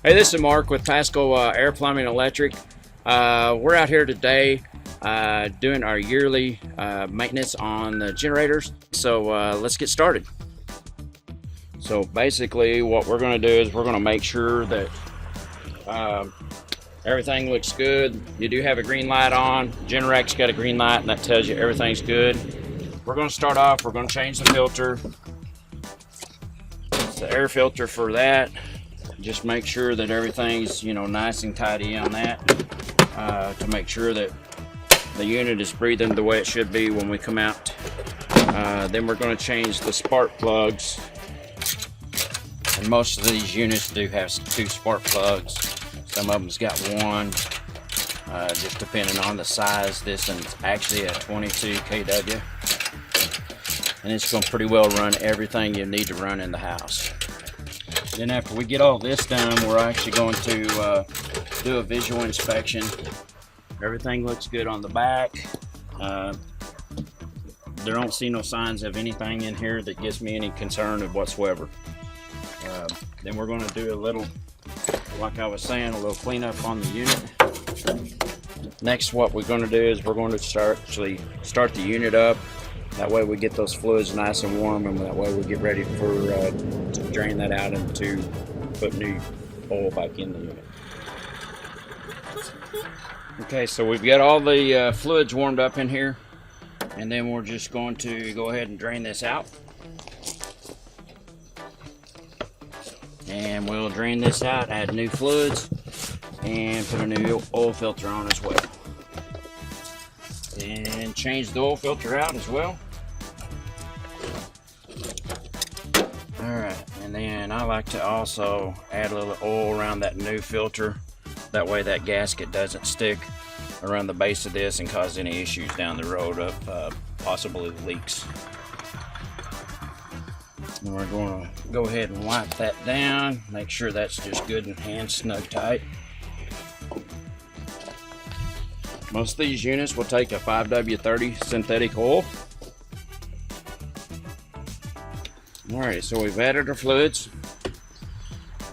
Hey, this is Mark with Paschal Air Plumbing Electric. We're out here today doing our yearly maintenance on the generators. So let's get started. So basically what we're going to do is we're going to make sure that everything looks good. You do have a green light on. Generac's got a green light and that tells you everything's good. We're going to start off, we're going to change the filter. It's the air filter for that. Just make sure that everything's, nice and tidy on that to make sure that the unit is breathing the way it should be when we come out. Then we're going to change the spark plugs. And most of these units do have 2 spark plugs. Some of them's got 1, just depending on the size. This one's actually a 22 kW. And it's going to pretty well run everything you need to run in the house. Then after we get all this done, we're actually going to do a visual inspection. Everything looks good on the back. There don't see no signs of anything in here that gives me any concern whatsoever. Then we're going to do a little, like I was saying, a little cleanup on the unit. Next, what we're going to do is we're going to start the unit up. That way we get those fluids nice and warm, and that way we get ready for to drain that out and to put new oil back in the unit. Okay, so we've got all the fluids warmed up in here, and then we're just going to go ahead and drain this out. And we'll drain this out, add new fluids, and put a new oil filter on as well. And change the oil filter out as well. Alright, and then I like to also add a little oil around that new filter. That way that gasket doesn't stick around the base of this and cause any issues down the road of possibly leaks. And we're going to go ahead and wipe that down. Make sure that's just good and hand snug tight. Most of these units will take a 5W30 synthetic oil. Alright, so we've added our fluids.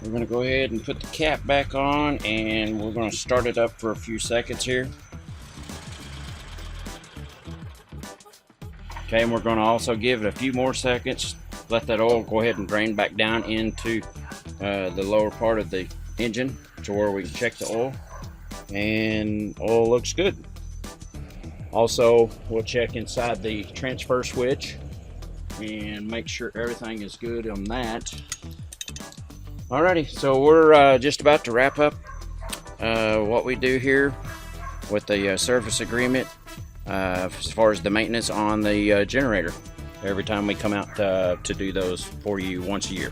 We're going to go ahead and put the cap back on, and we're going to start it up for a few seconds here. Okay, and we're going to also give it a few more seconds. Let that oil go ahead and drain back down into the lower part of the engine to where we can check the oil. And oil looks good. Also, we'll check inside the transfer switch and make sure everything is good on that. Alrighty, so we're just about to wrap up what we do here with the service agreement as far as the maintenance on the generator every time we come out to do those for you once a year.